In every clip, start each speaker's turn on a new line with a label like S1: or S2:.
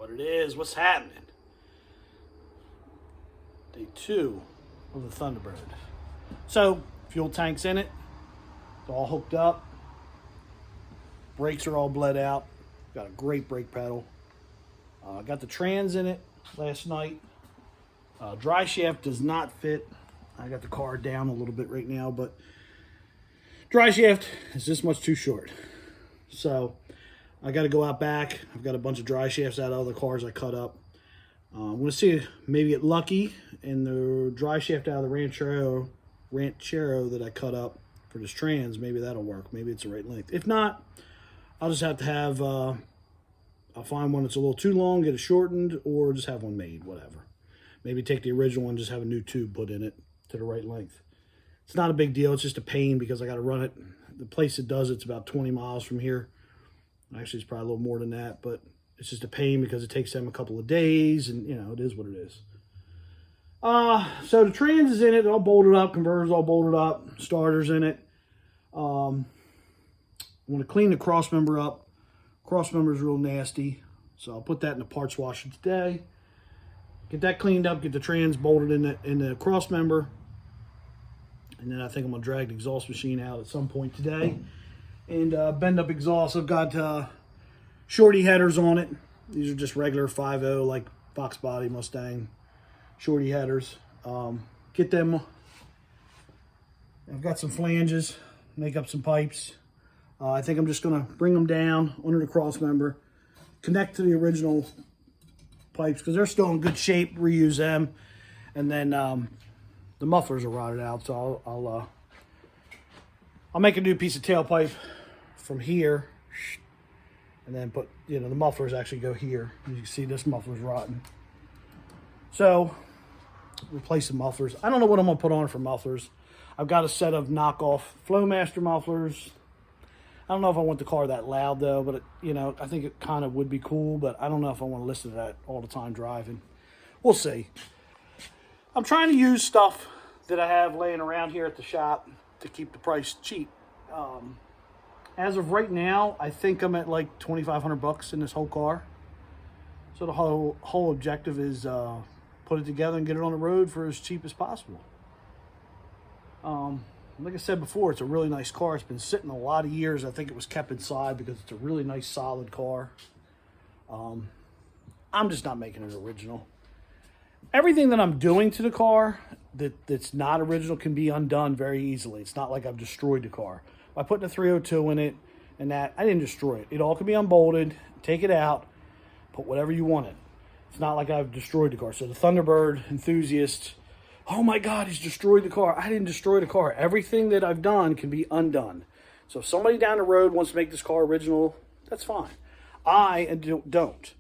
S1: what it is, what's happening. Day 2 of the Thunderbird. So, fuel tank's in it. It's all hooked up. Brakes are all bled out. Got a great brake pedal. Got the trans in it last night. Dry shaft does not fit. I got the car down a little bit right now, but dry shaft is this much too short. So I got to go out back. I've got a bunch of dry shafts out of other cars I cut up. I'm going to see maybe get lucky and the dry shaft out of the Ranchero that I cut up for this trans. Maybe that'll work. Maybe it's the right length. If not, I'll just have to have, I'll find one that's a little too long, get it shortened, or just have one made, whatever. Maybe take the original one, just have a new tube put in it to the right length. It's not a big deal. It's just a pain because I got to run it. The place it does it's about 20 miles from here. Actually, it's probably a little more than that, but it's just a pain because it takes them a couple of days, and, you know, it is what it is. So the trans is in it, all bolted up, converter's all bolted up, starter's in it. I want to clean the cross member up. Cross member is real nasty, so I'll put that in the parts washer today. Get that cleaned up, get the trans bolted in the cross member. And then I think I'm going to drag the exhaust machine out at some point today. And bend up exhaust. I've got shorty headers on it. These are just regular 5.0 like Fox Body Mustang shorty headers. Get them. I've got some flanges, make up some pipes. I think I'm just going to bring them down under the cross member, connect to the original pipes because they're still in good shape, reuse them. And then the mufflers are rotted out, so I'll make a new piece of tailpipe from here, and then put, you know, the mufflers actually go here. You can see this muffler's rotten. So replace the mufflers. I don't know what I'm gonna put on for mufflers. I've got a set of knockoff Flowmaster mufflers. I don't know if I want the car that loud though, but it, you know, I think it kind of would be cool, but I don't know if I want to listen to that all the time driving. We'll see. I'm trying to use stuff that I have laying around here at the shop to keep the price cheap. As of right now, I think I'm at like 2,500 bucks in this whole car. So the whole objective is put it together and get it on the road for as cheap as possible. Like I said before, it's a really nice car. It's been sitting a lot of years. I think it was kept inside because it's a really nice, solid car. I'm just not making it original. Everything that I'm doing to the car that's not original can be undone very easily. It's not like I've destroyed the car. By putting a 302 in it and that, I didn't destroy it. It all can be unbolted, take it out, put whatever you want in. It's not like I've destroyed the car. So the Thunderbird enthusiasts, oh my God, he's destroyed the car. I didn't destroy the car. Everything that I've done can be undone. So if somebody down the road wants to make this car original, that's fine. I don't.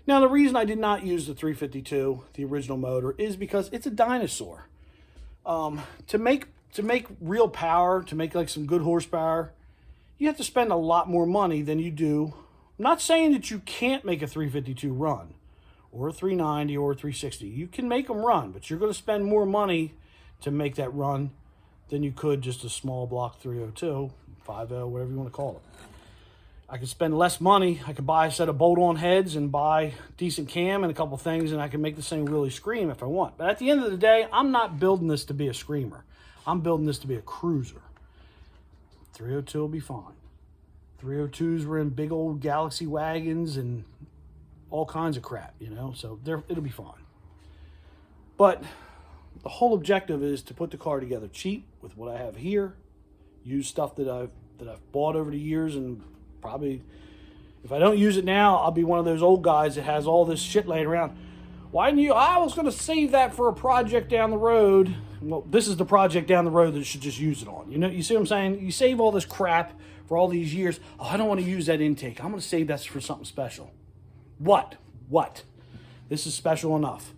S1: Now, the reason I did not use the 352, the original motor, is because it's a dinosaur. To make real power, to make like some good horsepower, you have to spend a lot more money than you do. I'm not saying that you can't make a 352 run, or a 390, or a 360. You can make them run, but you're going to spend more money to make that run than you could just a small block 302, 50, whatever you want to call it. I could spend less money. I could buy a set of bolt-on heads and buy decent cam and a couple things, and I can make this thing really scream if I want. But at the end of the day, I'm not building this to be a screamer. I'm building this to be a cruiser. 302 will be fine. 302s were in big old Galaxy wagons and all kinds of crap, you know, so it'll be fine. But the whole objective is to put the car together cheap with what I have here, use stuff that I've bought over the years, and probably, if I don't use it now, I'll be one of those old guys that has all this shit laying around. Why didn't you? I was going to save that for a project down the road. Well, this is the project down the road that you should just use it on. You know, you see what I'm saying? You save all this crap for all these years. Oh, I don't want to use that intake. I'm going to save that for something special. What? This is special enough.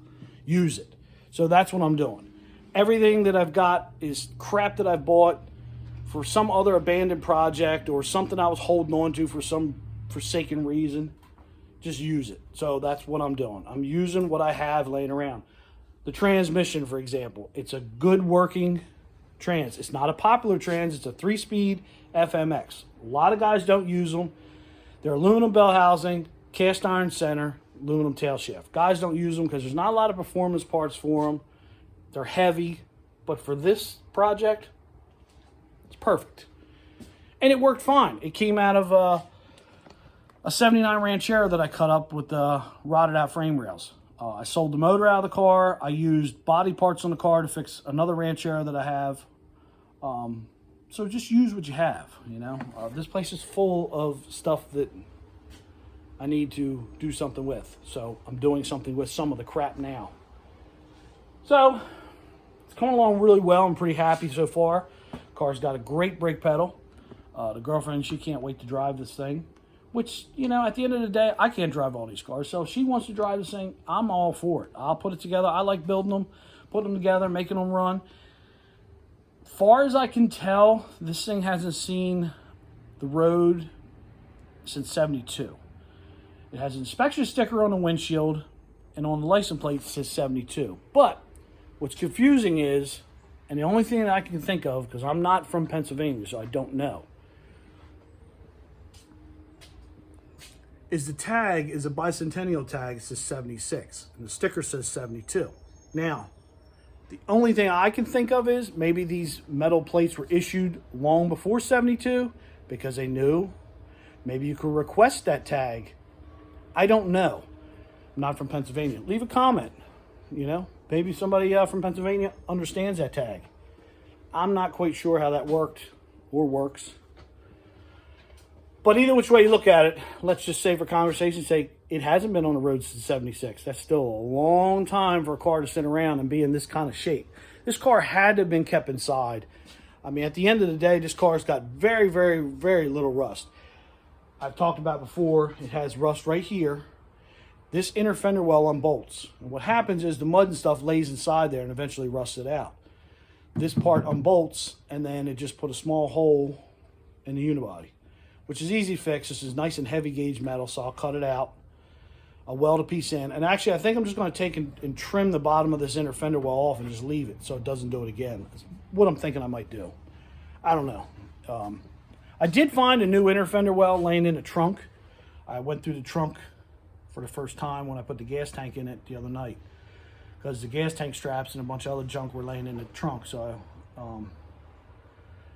S1: Use it. So that's what I'm doing. Everything that I've got is crap that I've bought for some other abandoned project or something I was holding on to for some forsaken reason. Just use it. So that's what I'm doing. I'm using what I have laying around. The transmission, for example, it's a good working trans. It's not a popular trans. It's a 3-speed FMX. A lot of guys don't use them. They're aluminum bell housing, cast iron center. aluminum tail shaft. Guys don't use them because there's not a lot of performance parts for them. They're heavy, but for this project, it's perfect. And it worked fine. It came out of a 79 Ranchero that I cut up with rotted out frame rails. I sold the motor out of the car. I used body parts on the car to fix another Ranchero that I have. So just use what you have, you know. This place is full of stuff that I need to do something with. So I'm doing something with some of the crap now. So it's coming along really well. I'm pretty happy so far. Car's got a great brake pedal. The girlfriend, she can't wait to drive this thing. Which, you know, at the end of the day, I can't drive all these cars. So if she wants to drive this thing, I'm all for it. I'll put it together. I like building them, putting them together, making them run. Far as I can tell, this thing hasn't seen the road since 72. It has an inspection sticker on the windshield, and on the license plate it says 72. But what's confusing is, and the only thing that I can think of, because I'm not from Pennsylvania, so I don't know, is the tag is a bicentennial tag. It says 76, and the sticker says 72. Now, the only thing I can think of is maybe these metal plates were issued long before 72 because they knew. Maybe you could request that tag. I don't know. I'm not from Pennsylvania. Leave a comment. You know, maybe somebody from Pennsylvania understands that tag. I'm not quite sure how that worked or works. But either which way you look at it, let's just say for conversation's sake, it hasn't been on the road since 76. That's still a long time for a car to sit around and be in this kind of shape. This car had to have been kept inside. I mean, at the end of the day, this car's got very, very, very little rust. I've talked about before, it has rust right here. This inner fender well unbolts. And what happens is the mud and stuff lays inside there and eventually rusts it out. This part unbolts, and then it just put a small hole in the unibody, which is easy to fix. This is nice and heavy gauge metal, so I'll cut it out. I'll weld a piece in. And actually, I think I'm just going to take and trim the bottom of this inner fender well off and just leave it so it doesn't do it again. That's what I'm thinking I might do. I don't know. I did find a new inner fender well laying in the trunk. I went through the trunk for the first time when I put the gas tank in it the other night, because the gas tank straps and a bunch of other junk were laying in the trunk. So I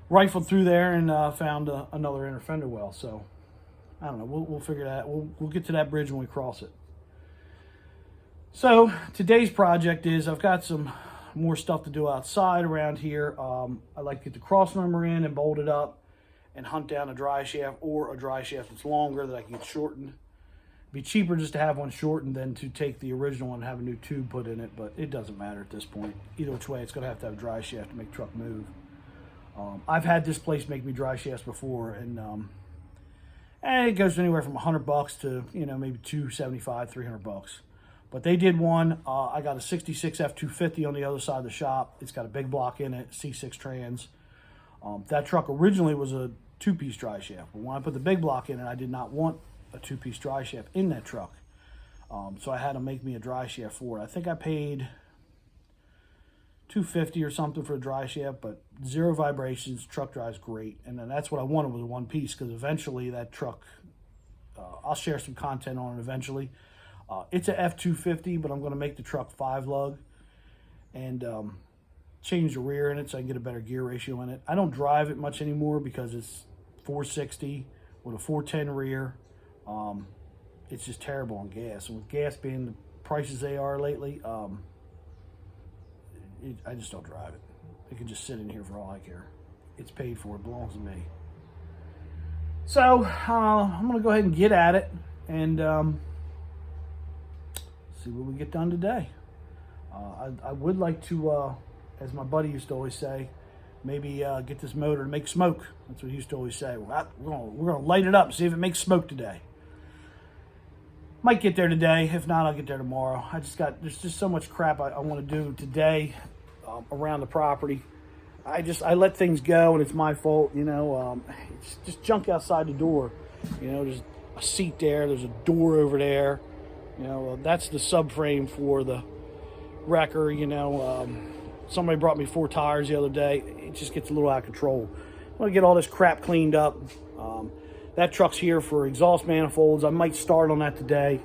S1: rifled through there and found another inner fender well. So I don't know. We'll figure that. We'll get to that bridge when we cross it. So today's project is I've got some more stuff to do outside around here. I like to get the cross member in and bolt it up and hunt down a dry shaft or a dry shaft that's longer that I can get shortened. It'd be cheaper just to have one shortened than to take the original one and have a new tube put in it, but it doesn't matter at this point. Either which way, it's going to have a dry shaft to make the truck move. I've had this place make me dry shafts before, and it goes anywhere from $100 to, you know, maybe $275, $300. But they did one. I got a 66 F250 on the other side of the shop. It's got a big block in it, C6 trans. That truck originally was a two-piece dry shaft, but when I put the big block in it, I did not want a two-piece dry shaft in that truck. So I had to make me a dry shaft for it. I think I paid $250 or something for a dry shaft, but zero vibrations. Truck drives great, and then that's what I wanted was a one piece, because eventually that truck, I'll share some content on it eventually. It's a F250, but I'm going to make the truck 5-lug and change the rear in it so I can get a better gear ratio in it. I don't drive it much anymore because it's 460 with a 410 rear. It's just terrible on gas, and with gas being the prices they are lately, I just don't drive it. It can just sit in here for all I care. It's paid for. It belongs to me. So I'm going to go ahead and get at it and see what we get done today. I would like to, as my buddy used to always say, maybe get this motor to make smoke. That's what he used to always say. We're going to light it up and see if it makes smoke today. Might get there today. If not, I'll get there tomorrow. There's just so much crap I want to do today around the property. I let things go, and it's my fault, you know. It's just junk outside the door. You know, there's a seat there. There's a door over there. You know, that's the subframe for the wrecker, you know. Somebody brought me 4 tires the other day. It just gets a little out of control. I'm going to get all this crap cleaned up. That truck's here for exhaust manifolds. I might start on that today.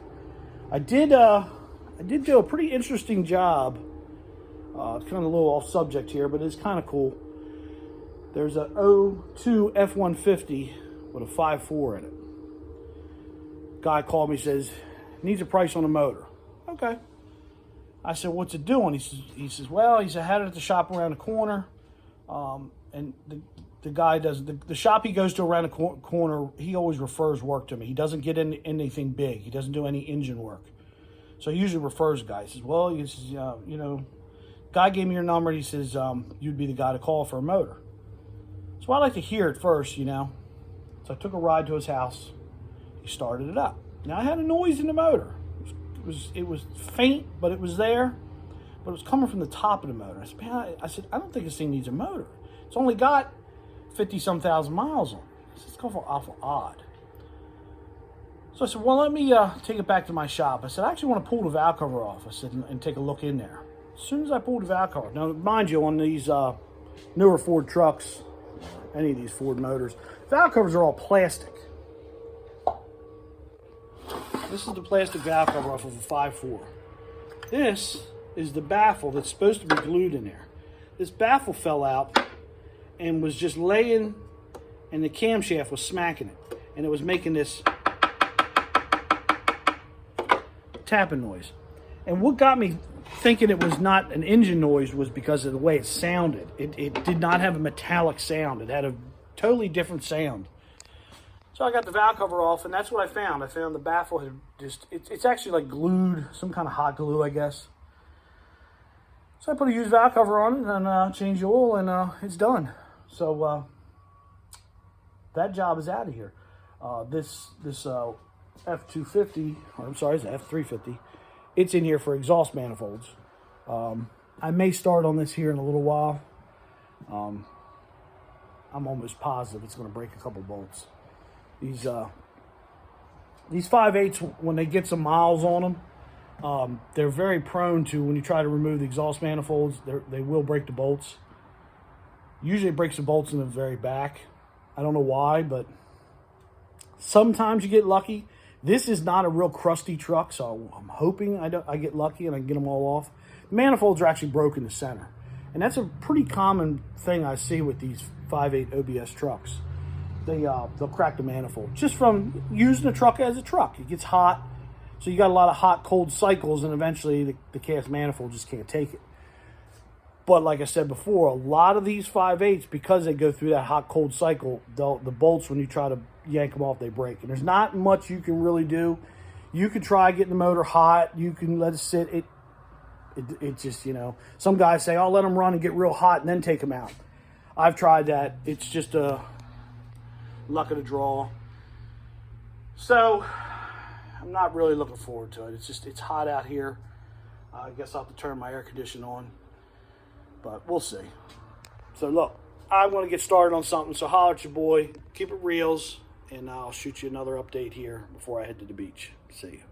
S1: I did do a pretty interesting job. It's kind of a little off subject here, but it's kind of cool. There's a 02 F-150 with a 5.4 in it. Guy called me, says, needs a price on the motor. Okay. I said, what's it doing? He says, well, I had it at the shop around the corner. And the guy does, the shop he goes to around the corner, he always refers work to me. He doesn't get in anything big. He doesn't do any engine work. So he usually refers the guy. He says, well, you know, guy gave me your number. He says, you'd be the guy to call for a motor. So I like to hear it first, you know. So I took a ride to his house. He started it up. Now I had a noise in the motor. It was faint, but it was there. But it was coming from the top of the motor. I said, I don't think this thing needs a motor. It's only got 50-some thousand miles on it. It's awful odd. So I said, well, let me take it back to my shop. I said, I actually want to pull the valve cover off. I said, and take a look in there. As soon as I pulled the valve cover, now mind you, on these newer Ford trucks, any of these Ford motors, valve covers are all plastic. This is the plastic valve cover off of a 5.4. This is the baffle that's supposed to be glued in there. This baffle fell out and was just laying, and the camshaft was smacking it. And it was making this tapping noise. And what got me thinking it was not an engine noise was because of the way it sounded. It did not have a metallic sound. It had a totally different sound. So I got the valve cover off, and that's what I found. I found the baffle had just, it's actually like glued, some kind of hot glue, I guess. So I put a used valve cover on it and changed the oil, and it's done. So that job is out of here. This F250, or I'm sorry, it's an F350. It's in here for exhaust manifolds. I may start on this here in a little while. I'm almost positive it's going to break a couple bolts. These 5.8s, when they get some miles on them, they're very prone to, when you try to remove the exhaust manifolds, they will break the bolts. Usually it breaks the bolts in the very back. I don't know why, but sometimes you get lucky. This is not a real crusty truck, so I'm hoping I get lucky and I can get them all off. The manifolds are actually broken in the center. And that's a pretty common thing I see with these 5.8 OBS trucks. They'll crack the manifold just from using the truck as a truck. It gets hot, so you got a lot of hot, cold cycles, and eventually the cast manifold just can't take it. But like I said before, a lot of these 5.8s, because they go through that hot, cold cycle, the bolts, when you try to yank them off, they break. And there's not much you can really do. You can try getting the motor hot. You can let it sit. It just, you know, some guys say, I'll let them run and get real hot and then take them out. I've tried that. It's just a luck of the draw. So I'm not really looking forward to it. It's hot out here. I guess I'll have to turn my air conditioner on, but we'll see. So look, I want to get started on something, so holler at your boy. Keep it reals, and I'll shoot you another update here before I head to the beach. See you.